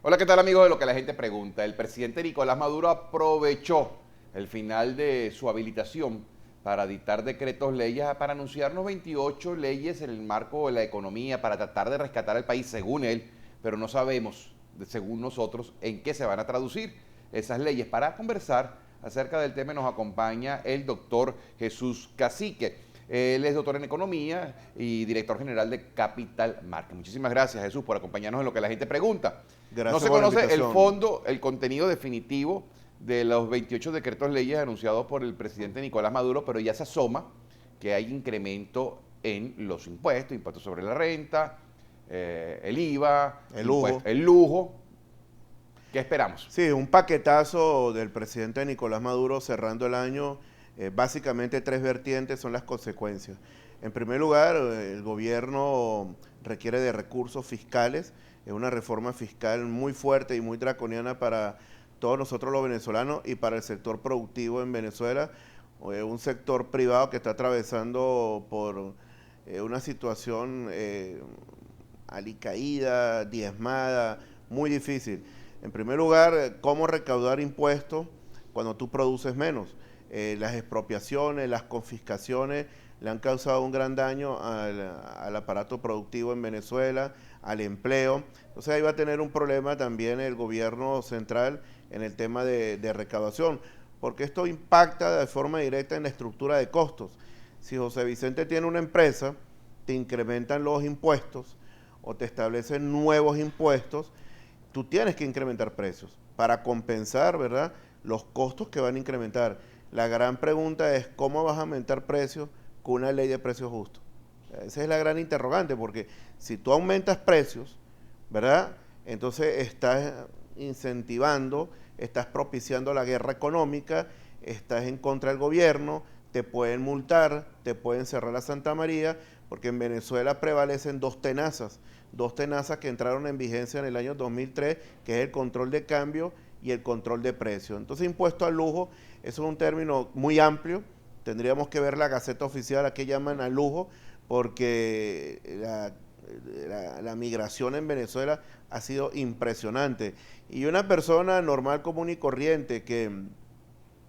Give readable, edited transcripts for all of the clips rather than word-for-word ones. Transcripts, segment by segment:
Hola, ¿qué tal amigos de Lo que la gente pregunta? El presidente Nicolás Maduro aprovechó el final de su habilitación para dictar decretos leyes, para anunciarnos 28 leyes en el marco de la economía, para tratar de rescatar al país según él, pero no sabemos, según nosotros, en qué se van a traducir esas leyes. Para conversar acerca del tema nos acompaña el doctor Jesús Cacique. Él es doctor en economía y director general de Capital Market. Muchísimas gracias, Jesús, por acompañarnos en Lo que la gente pregunta. No Gracias se por la conoce el invitación. fondo, el contenido definitivo de los 28 decretos leyes anunciados por el presidente Nicolás Maduro, pero ya se asoma que hay incremento en los impuestos, impuestos sobre la renta, el IVA, El lujo. el lujo. ¿Qué esperamos? Sí, un paquetazo del presidente Nicolás Maduro cerrando el año. Básicamente tres vertientes son las consecuencias. En primer lugar, el gobierno requiere de recursos fiscales. Es una reforma fiscal muy fuerte y muy draconiana para todos nosotros los venezolanos y para el sector productivo en Venezuela. Un sector privado que está atravesando por una situación alicaída, diezmada, muy difícil. En primer lugar, cómo recaudar impuestos cuando tú produces menos. Las expropiaciones, las confiscaciones le han causado un gran daño al aparato productivo en Venezuela, al empleo. Entonces ahí va a tener un problema también el gobierno central en el tema de recaudación, porque esto impacta de forma directa en la estructura de costos. Si José Vicente tiene una empresa, te incrementan los impuestos o te establecen nuevos impuestos, tú tienes que incrementar precios para compensar, ¿verdad?, los costos que van a incrementar. La gran pregunta es cómo vas a aumentar precios con una ley de precios justos. Esa es la gran interrogante, porque si tú aumentas precios, ¿verdad?, entonces estás incentivando, estás propiciando la guerra económica, estás en contra del gobierno, te pueden multar, te pueden cerrar la Santa María, porque en Venezuela prevalecen dos tenazas que entraron en vigencia en el año 2003, que es el control de cambio y el control de precios. Entonces, impuesto al lujo, eso es un término muy amplio, tendríamos que ver la Gaceta Oficial a qué llaman al lujo, porque la migración en Venezuela ha sido impresionante. Y una persona normal, común y corriente que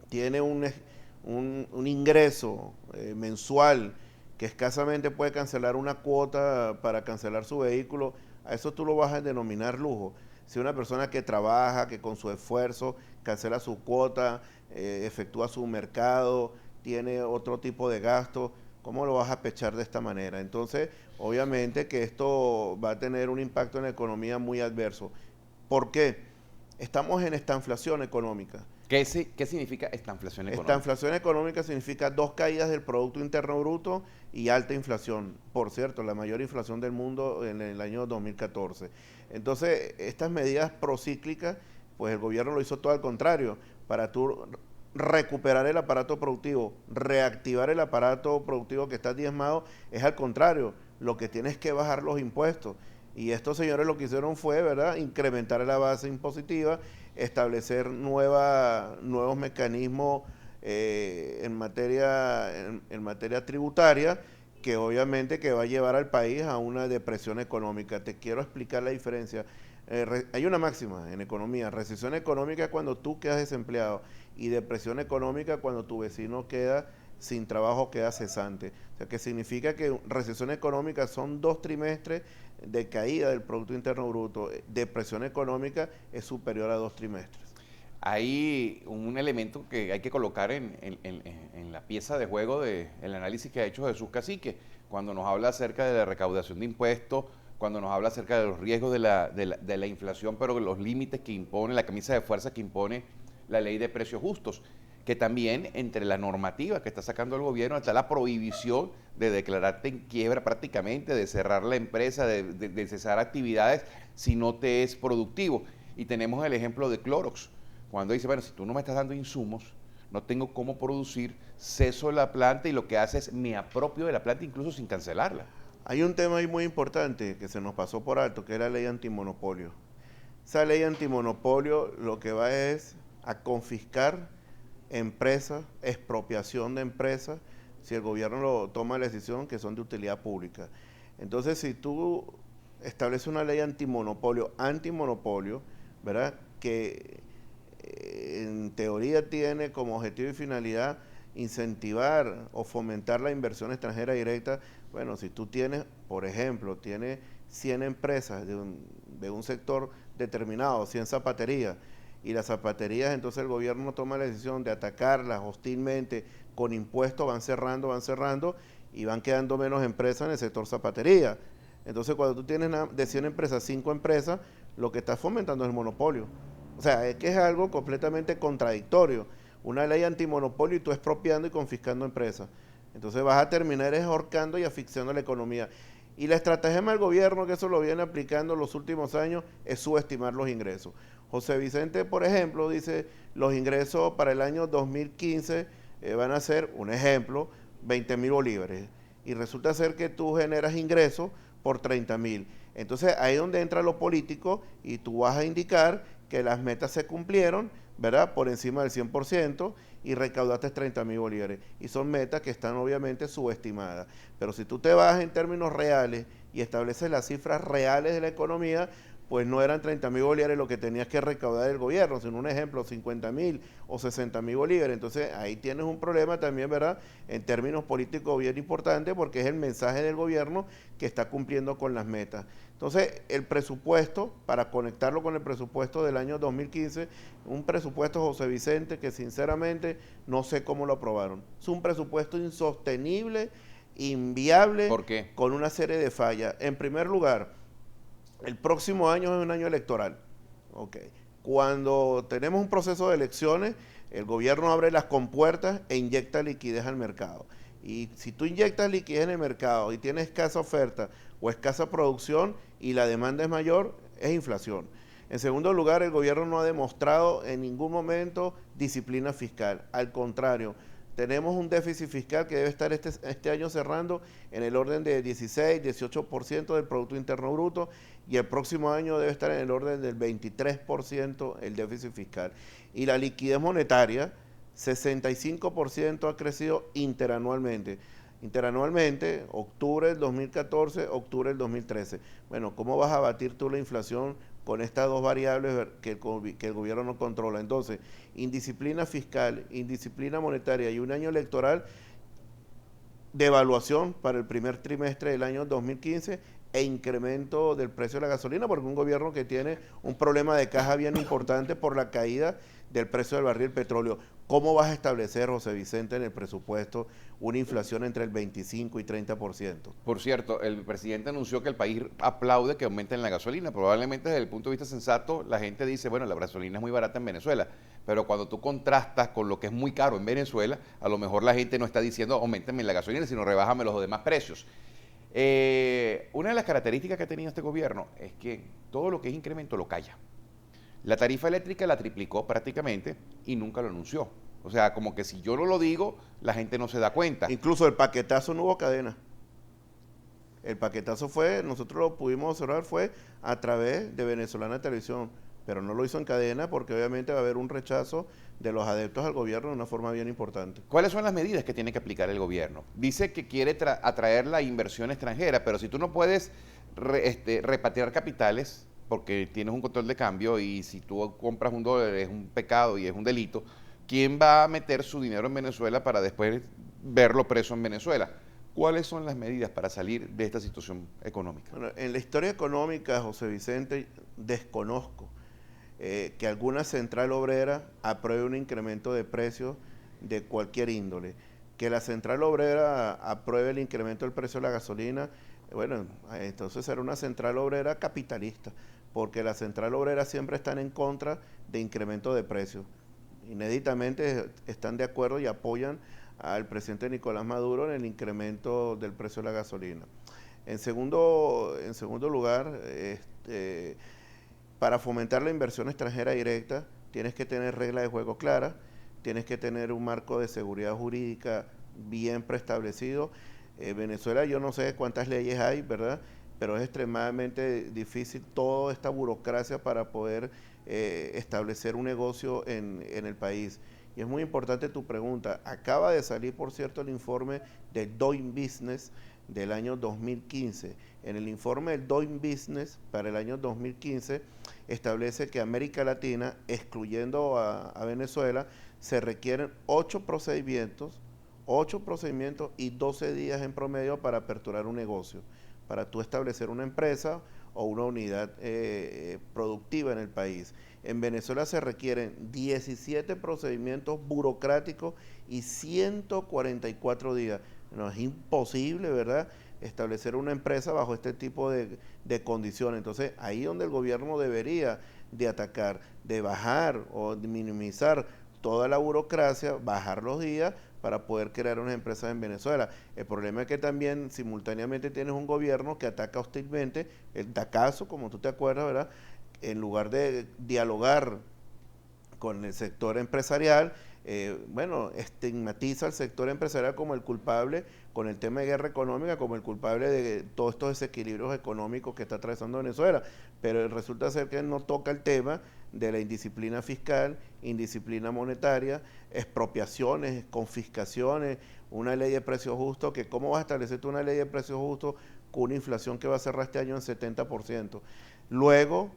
tiene un ingreso mensual que escasamente puede cancelar una cuota para cancelar su vehículo, a eso tú lo vas a denominar lujo. Si una persona que trabaja, que con su esfuerzo cancela su cuota, efectúa su mercado, tiene otro tipo de gasto, ¿cómo lo vas a pechar de esta manera? Entonces, obviamente que esto va a tener un impacto en la economía muy adverso. ¿Por qué? Estamos en esta inflación económica. ¿Qué significa esta inflación Esta económica? inflación económica significa dos caídas del Producto Interno Bruto y alta inflación. Por cierto, la mayor inflación del mundo en el año 2014. Entonces, estas medidas procíclicas, pues el gobierno lo hizo todo al contrario. Para tú recuperar el aparato productivo, reactivar el aparato productivo que está diezmado, es al contrario. Lo que tienes que bajar los impuestos. Y estos señores lo que hicieron fue, ¿verdad?, incrementar la base impositiva, establecer nuevos mecanismos en materia tributaria, que obviamente que va a llevar al país a una depresión económica. Te quiero explicar la diferencia. Hay una máxima en economía: recesión económica es cuando tú quedas desempleado, y depresión económica cuando tu vecino queda sin trabajo, queda cesante. O sea, que significa que recesión económica son 2 trimestres de caída del Producto Interno Bruto. Depresión económica es superior a 2 trimestres. Hay un elemento que hay que colocar en la pieza de juego del análisis que ha hecho Jesús Cacique, cuando nos habla acerca de la recaudación de impuestos, cuando nos habla acerca de los riesgos de la inflación, pero los límites que impone, la camisa de fuerza que impone la ley de precios justos, que también entre la normativa que está sacando el gobierno está la prohibición de declararte en quiebra prácticamente, de cerrar la empresa, de cesar actividades si no te es productivo. Y tenemos el ejemplo de Clorox, cuando dice, bueno, si tú no me estás dando insumos, no tengo cómo producir, ceso la planta y lo que hace es me apropio de la planta incluso sin cancelarla. Hay un tema ahí muy importante que se nos pasó por alto, que es la ley antimonopolio. Esa ley antimonopolio lo que va es a confiscar empresas, expropiación de empresas, si el gobierno lo toma la decisión, que son de utilidad pública. Entonces, si tú estableces una ley antimonopolio, ¿verdad? Que en teoría tiene como objetivo y finalidad incentivar o fomentar la inversión extranjera directa. Bueno, si tú tienes, por ejemplo, tienes 100 empresas de un sector determinado, 100 zapaterías, y las zapaterías, entonces el gobierno toma la decisión de atacarlas hostilmente con impuestos, van cerrando, y van quedando menos empresas en el sector zapatería. Entonces, cuando tú tienes de 100 empresas, 5 empresas, lo que estás fomentando es el monopolio. O sea, es que es algo completamente contradictorio. Una ley antimonopolio y tú expropiando y confiscando empresas. Entonces vas a terminar ahorcando y asfixiando la economía. Y la estrategia del gobierno, que eso lo viene aplicando en los últimos años, es subestimar los ingresos. José Vicente, por ejemplo, dice, los ingresos para el año 2015 van a ser, un ejemplo, 20.000 bolívares. Y resulta ser que tú generas ingresos por 30.000. Entonces ahí es donde entra lo político y tú vas a indicar que las metas se cumplieron, ¿verdad? Por encima del 100% y recaudaste 30.000 bolívares. Y son metas que están obviamente subestimadas. Pero si tú te vas en términos reales y estableces las cifras reales de la economía, pues no eran 30.000 bolívares lo que tenías que recaudar el gobierno, sino un ejemplo, 50.000 o 60.000 bolívares. Entonces ahí tienes un problema también, ¿verdad? En términos políticos bien importante, porque es el mensaje del gobierno que está cumpliendo con las metas. Entonces el presupuesto, para conectarlo con el presupuesto del año 2015, un presupuesto, José Vicente, que sinceramente no sé cómo lo aprobaron. Es un presupuesto insostenible, inviable, ¿Por qué? con una serie de fallas. En primer lugar, el próximo año es un año electoral. Okay. Cuando tenemos un proceso de elecciones, el gobierno abre las compuertas e inyecta liquidez al mercado. Y si tú inyectas liquidez en el mercado y tienes escasa oferta o escasa producción y la demanda es mayor, es inflación. En segundo lugar, el gobierno no ha demostrado en ningún momento disciplina fiscal. Al contrario, tenemos un déficit fiscal que debe estar este año cerrando en el orden de 16, 18% del Producto Interno Bruto y el próximo año debe estar en el orden del 23% el déficit fiscal. Y la liquidez monetaria, 65% ha crecido interanualmente. Interanualmente, octubre del 2014, octubre del 2013. Bueno, ¿cómo vas a batir tú la inflación con estas dos variables que el gobierno no controla? Entonces, indisciplina fiscal, indisciplina monetaria y un año electoral, devaluación para el primer trimestre del año 2015 e incremento del precio de la gasolina, porque un gobierno que tiene un problema de caja bien importante por la caída del precio del barril petróleo. ¿Cómo vas a establecer, José Vicente, en el presupuesto una inflación entre el 25 y 30%? Por cierto, el presidente anunció que el país aplaude que aumenten la gasolina. Probablemente desde el punto de vista sensato, la gente dice, bueno, la gasolina es muy barata en Venezuela, pero cuando tú contrastas con lo que es muy caro en Venezuela, a lo mejor la gente no está diciendo aumentenme la gasolina, sino rebájame los demás precios. Una de las características que ha tenido este gobierno es que todo lo que es incremento lo calla. La tarifa eléctrica la triplicó prácticamente y nunca lo anunció. O sea, como que si yo no lo digo, la gente no se da cuenta. Incluso el paquetazo no hubo cadena. El paquetazo fue, nosotros lo pudimos observar, fue a través de Venezolana Televisión, pero no lo hizo en cadena porque obviamente va a haber un rechazo de los adeptos al gobierno de una forma bien importante. ¿Cuáles son las medidas que tiene que aplicar el gobierno? Dice que quiere atraer la inversión extranjera, pero si tú no puedes repatriar capitales, porque tienes un control de cambio y si tú compras $1 es un pecado y es un delito, ¿quién va a meter su dinero en Venezuela para después verlo preso en Venezuela? ¿Cuáles son las medidas para salir de esta situación económica? Bueno, en la historia económica, José Vicente, desconozco que alguna central obrera apruebe un incremento de precios de cualquier índole. Que la central obrera apruebe el incremento del precio de la gasolina, bueno, entonces será una central obrera capitalista, porque la central obrera siempre están en contra de incremento de precios. Inéditamente están de acuerdo y apoyan al presidente Nicolás Maduro en el incremento del precio de la gasolina. En segundo lugar, para fomentar la inversión extranjera directa, tienes que tener reglas de juego claras, tienes que tener un marco de seguridad jurídica bien preestablecido. Venezuela, yo no sé cuántas leyes hay, ¿verdad? Pero es extremadamente difícil toda esta burocracia para poder establecer un negocio en el país. Y es muy importante tu pregunta. Acaba de salir, por cierto, el informe de Doing Business del año 2015, en el informe del Doing Business para el año 2015 establece que América Latina, excluyendo a Venezuela, se requieren 8 procedimientos y 12 días en promedio para aperturar un negocio, para tú establecer una empresa o una unidad productiva en el país. En Venezuela se requieren 17 procedimientos burocráticos y 144 días. No, es imposible, ¿verdad?, establecer una empresa bajo este tipo de condiciones. Entonces, ahí donde el gobierno debería de atacar, de bajar o de minimizar toda la burocracia, bajar los días para poder crear unas empresas en Venezuela. El problema es que también simultáneamente tienes un gobierno que ataca hostilmente, el DACASO, como tú te acuerdas, ¿verdad?, en lugar de dialogar con el sector empresarial, estigmatiza al sector empresarial como el culpable con el tema de guerra económica, como el culpable de todos estos desequilibrios económicos que está atravesando Venezuela, pero resulta ser que no toca el tema de la indisciplina fiscal, indisciplina monetaria, expropiaciones, confiscaciones, una ley de precios justos, que cómo vas a establecer tú una ley de precios justos con una inflación que va a cerrar este año en 70%. Luego,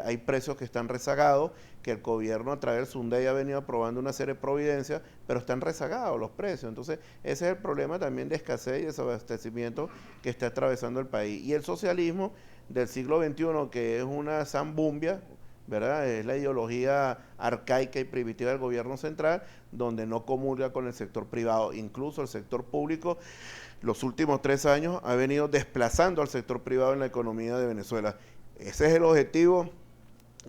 hay precios que están rezagados, que el gobierno a través del SUNDEI ha venido aprobando una serie de providencias, pero están rezagados los precios. Entonces, ese es el problema también de escasez y desabastecimiento que está atravesando el país. Y el socialismo del siglo XXI, que es una zambumbia, ¿verdad?, es la ideología arcaica y primitiva del gobierno central, donde no comulga con el sector privado. Incluso el sector público, los últimos 3 años, ha venido desplazando al sector privado en la economía de Venezuela. Ese es el objetivo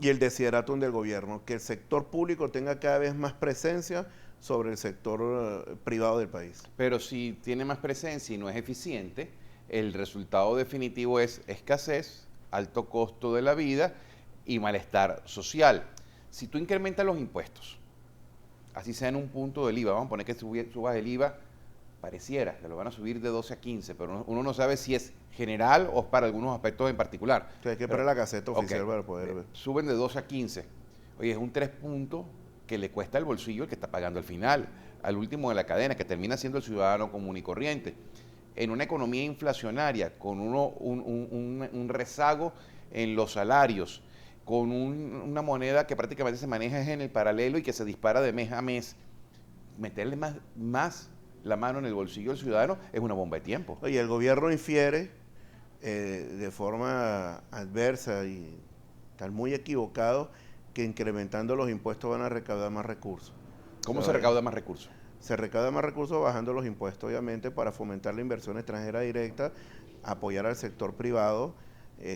y el desideratum del gobierno, que el sector público tenga cada vez más presencia sobre el sector privado del país. Pero si tiene más presencia y no es eficiente, el resultado definitivo es escasez, alto costo de la vida y malestar social. Si tú incrementas los impuestos, así sea en un punto del IVA, vamos a poner que subas el IVA, pareciera que lo van a subir de 12 a 15, pero uno no sabe si es general o para algunos aspectos en particular. O sea, hay que esperar la caseta oficial para poder ver. Suben de 12 a 15. Oye, es un 3 puntos que le cuesta al bolsillo el que está pagando al final, al último de la cadena, que termina siendo el ciudadano común y corriente. En una economía inflacionaria, con un rezago en los salarios, con una moneda que prácticamente se maneja en el paralelo y que se dispara de mes a mes, meterle más la mano en el bolsillo del ciudadano es una bomba de tiempo. Oye, el gobierno infiere de forma adversa y tal muy equivocado que incrementando los impuestos van a recaudar más recursos. ¿Cómo se recauda más recursos? Se recauda más recursos bajando los impuestos, obviamente, para fomentar la inversión extranjera directa, apoyar al sector privado,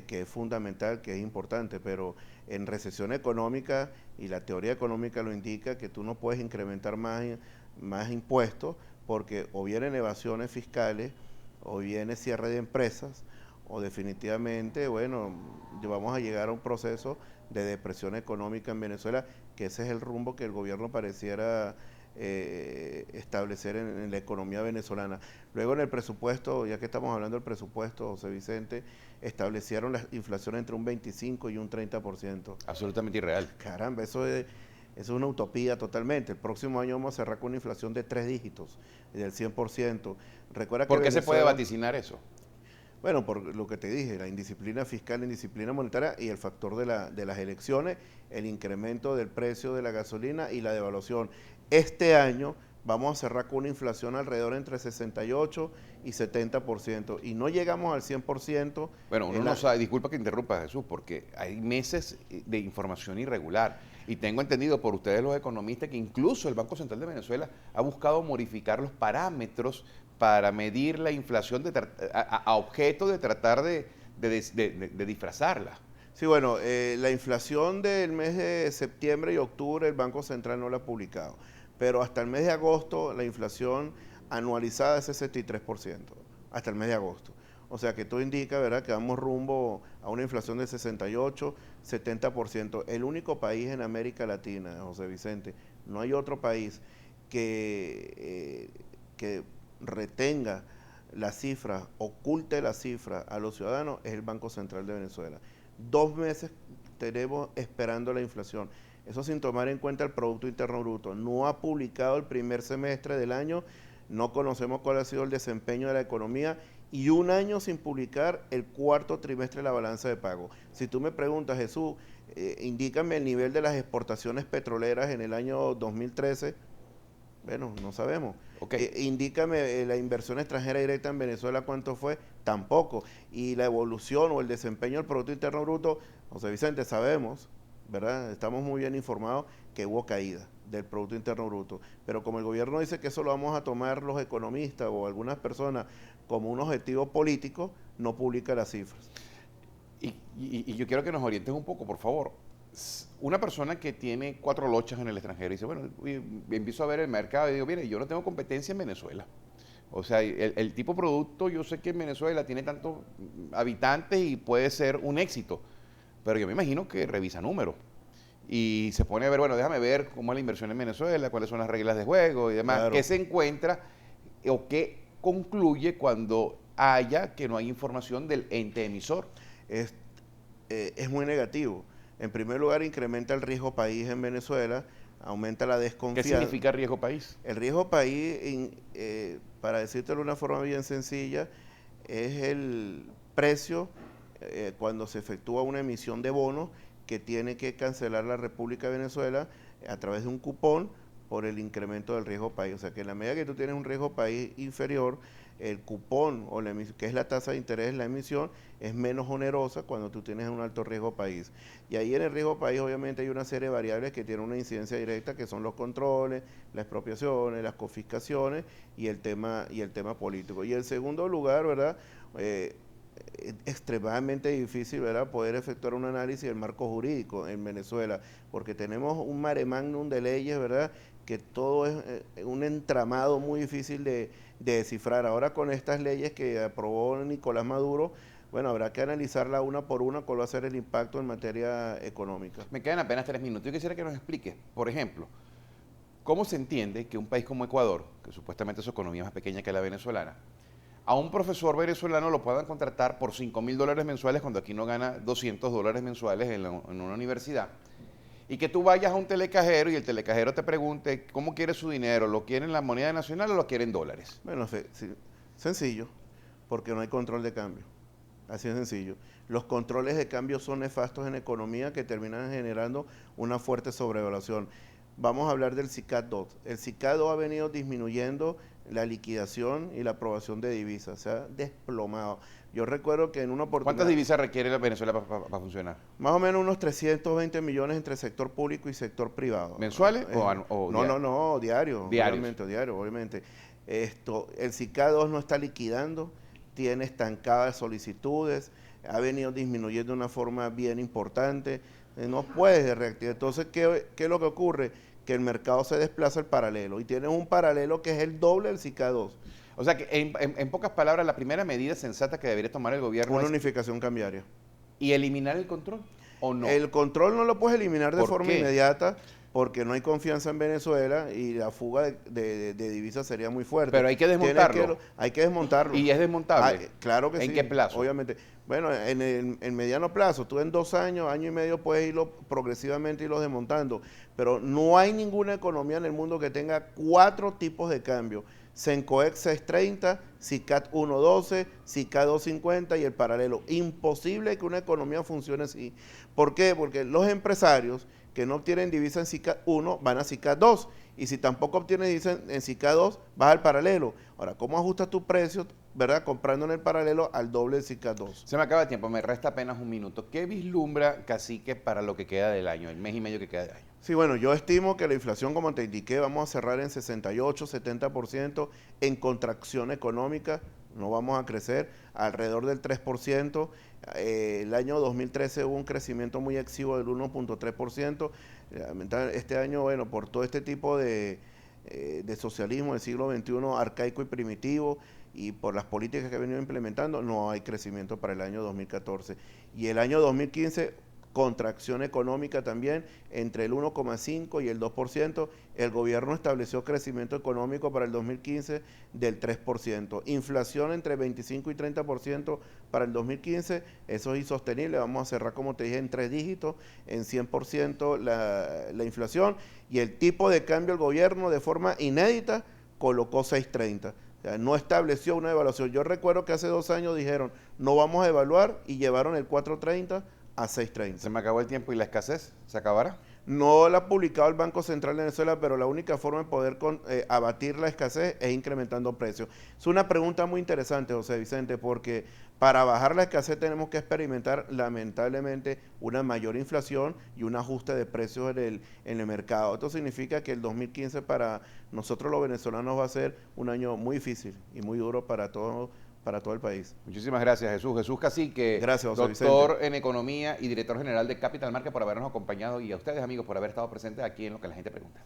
que es fundamental, que es importante, pero en recesión económica, y la teoría económica lo indica, que tú no puedes incrementar más impuestos, porque o vienen evasiones fiscales, o viene cierre de empresas, o definitivamente, bueno, vamos a llegar a un proceso de depresión económica en Venezuela, que ese es el rumbo que el gobierno pareciera establecer en la economía venezolana. Luego en el presupuesto, ya que estamos hablando del presupuesto, José Vicente, establecieron la inflación entre un 25 y un 30%. Absolutamente irreal. Caramba, eso es una utopía totalmente. El próximo año vamos a cerrar con una inflación de 3 dígitos, del 100%. Recuerda que ¿Por qué se puede Venezuela, vaticinar eso? bueno, por lo que te dije, la indisciplina fiscal, la indisciplina monetaria y el factor de las elecciones, el incremento del precio de la gasolina y la devaluación. Este año vamos a cerrar con una inflación alrededor entre 68 y 70%, y no llegamos al 100%. Bueno, uno no sabe, disculpa que interrumpa, Jesús, porque hay meses de información irregular. Y tengo entendido por ustedes los economistas que incluso el Banco Central de Venezuela ha buscado modificar los parámetros para medir la inflación a objeto de tratar de disfrazarla. Sí, bueno, la inflación del mes de septiembre y octubre el Banco Central no la ha publicado, pero hasta el mes de agosto la inflación anualizada es 63%, hasta el mes de agosto. O sea que todo indica, ¿verdad?, que vamos rumbo a una inflación de 68, 70%. El único país en América Latina, José Vicente, no hay otro país que retenga la cifra, oculte la cifra a los ciudadanos, es el Banco Central de Venezuela. 2 meses tenemos esperando la inflación. Eso sin tomar en cuenta el Producto Interno Bruto. No ha publicado el primer semestre del año, no conocemos cuál ha sido el desempeño de la economía y un año sin publicar el cuarto trimestre de la balanza de pago. Si tú me preguntas, Jesús, indícame el nivel de las exportaciones petroleras en el año 2013, bueno, no sabemos. Okay. Indícame la inversión extranjera directa en Venezuela, ¿cuánto fue? Tampoco. Y la evolución o el desempeño del Producto Interno Bruto, José Vicente, sabemos, ¿verdad? Estamos muy bien informados que hubo caída del Producto Interno Bruto. Pero como el gobierno dice que eso lo vamos a tomar los economistas o algunas personas como un objetivo político, no publica las cifras. Y yo quiero que nos orientes un poco, por favor. Una persona que tiene 4 lochas en el extranjero y dice, bueno, empiezo a ver el mercado y digo, mire, yo no tengo competencia en Venezuela. O sea, el tipo de producto, yo sé que en Venezuela tiene tantos habitantes y puede ser un éxito, pero yo me imagino que revisa números y se pone a ver, bueno, déjame ver cómo es la inversión en Venezuela, cuáles son las reglas de juego y demás. Claro. ¿Qué se encuentra o qué concluye cuando haya que no hay información del ente emisor? Es muy negativo. En primer lugar, incrementa el riesgo país en Venezuela, aumenta la desconfianza. ¿Qué significa riesgo país? El riesgo país, para decírtelo de una forma bien sencilla, es el precio cuando se efectúa una emisión de bonos que tiene que cancelar la República de Venezuela a través de un cupón por el incremento del riesgo país. O sea que en la medida que tú tienes un riesgo país inferior, el cupón, o que es la tasa de interés en la emisión, es menos onerosa cuando tú tienes un alto riesgo país. Y ahí en el riesgo país obviamente hay una serie de variables que tienen una incidencia directa, que son los controles, las expropiaciones, las confiscaciones y el tema político. Y en segundo lugar, ¿verdad? Es extremadamente difícil, ¿verdad?, poder efectuar un análisis del marco jurídico en Venezuela, porque tenemos un mare magnum de leyes, ¿verdad?, que todo es un entramado muy difícil de descifrar. Ahora con estas leyes que aprobó Nicolás Maduro, bueno, habrá que analizarla una por una cuál va a ser el impacto en materia económica. Me quedan apenas 3 minutos. Yo quisiera que nos explique, por ejemplo, ¿cómo se entiende que un país como Ecuador, que supuestamente su economía es más pequeña que la venezolana, a un profesor venezolano lo puedan contratar por $5,000 mensuales cuando aquí no gana $200 mensuales en una universidad? Y que tú vayas a un telecajero y el telecajero te pregunte cómo quiere su dinero, ¿lo quiere en la moneda nacional o lo quiere en dólares? Bueno, sencillo, porque no hay control de cambio. Así de sencillo. Los controles de cambio son nefastos en economía que terminan generando una fuerte sobrevaluación. Vamos a hablar del SICAD 2. El SICAD 2 ha venido disminuyendo la liquidación y la aprobación de divisas. Se ha desplomado. Yo recuerdo que en una oportunidad... ¿Cuántas divisas requiere la Venezuela para funcionar? Más o menos unos 320 millones entre sector público y sector privado. ¿Mensuales o no, diario. Obviamente. El SICAD 2 no está liquidando, tiene estancadas solicitudes, ha venido disminuyendo de una forma bien importante, no puedes reactivar. Entonces, ¿qué es lo que ocurre? Que el mercado se desplaza al paralelo, y tienes un paralelo que es el doble del SICAD 2. O sea que, en pocas palabras, la primera medida sensata que debería tomar el gobierno Una es... unificación cambiaria. ¿Y eliminar el control o no? El control no lo puedes eliminar de forma qué? inmediata, porque no hay confianza en Venezuela y la fuga de divisas sería muy fuerte. Pero hay que desmontarlo. Hay que desmontarlo. ¿Y es desmontable? Claro que sí. ¿En qué plazo? Obviamente. Bueno, en mediano plazo, tú en 2 años, año y medio puedes irlo progresivamente irlo desmontando, pero no hay ninguna economía en el mundo que tenga 4 tipos de cambio: Sencoex 630, SICAD 112, SICAD 250 y el paralelo. Imposible que una economía funcione así. ¿Por qué? Porque los empresarios que no obtienen divisa en SICAD 1 van a SICAD 2, y si tampoco obtienes divisa en SICAD 2 vas al paralelo. Ahora, ¿cómo ajustas tu precio, verdad, comprando en el paralelo al doble de SICAD 2? Se me acaba el tiempo, me resta apenas un minuto. ¿Qué vislumbra, Cacique, para lo que queda del año, el mes y medio que queda del año? Sí, bueno, yo estimo que la inflación, como te indiqué, vamos a cerrar en 68, 70% en contracción económica. No vamos a crecer, alrededor del 3%. El año 2013 hubo un crecimiento muy exiguo del 1.3%. Este año, bueno, por todo este tipo de socialismo del siglo XXI arcaico y primitivo, y por las políticas que ha venido implementando, no hay crecimiento para el año 2014. Y el año 2015, contracción económica también, entre el 1,5 y el 2%. El gobierno estableció crecimiento económico para el 2015 del 3%. Inflación entre 25 y 30% para el 2015. Eso es insostenible. Vamos a cerrar, como te dije, en 3 dígitos, en 100% la inflación. Y el tipo de cambio, el gobierno de forma inédita colocó 6.30. O sea, no estableció una evaluación. Yo recuerdo que hace 2 años dijeron, no vamos a evaluar y llevaron el 4.30 a 6.30. Se me acabó el tiempo y la escasez, ¿se acabará? No la ha publicado el Banco Central de Venezuela, pero la única forma de poder abatir la escasez es incrementando precios. Es una pregunta muy interesante, José Vicente, porque para bajar la escasez tenemos que experimentar lamentablemente una mayor inflación y un ajuste de precios en el mercado. Esto significa que el 2015 para nosotros los venezolanos va a ser un año muy difícil y muy duro para todo el país. Muchísimas gracias, Jesús. Jesús Cacique, Gracias, José doctor Vicente. en Economía y director general de Capital Market, por habernos acompañado, y a ustedes, amigos, por haber estado presentes aquí en Lo que la gente pregunta.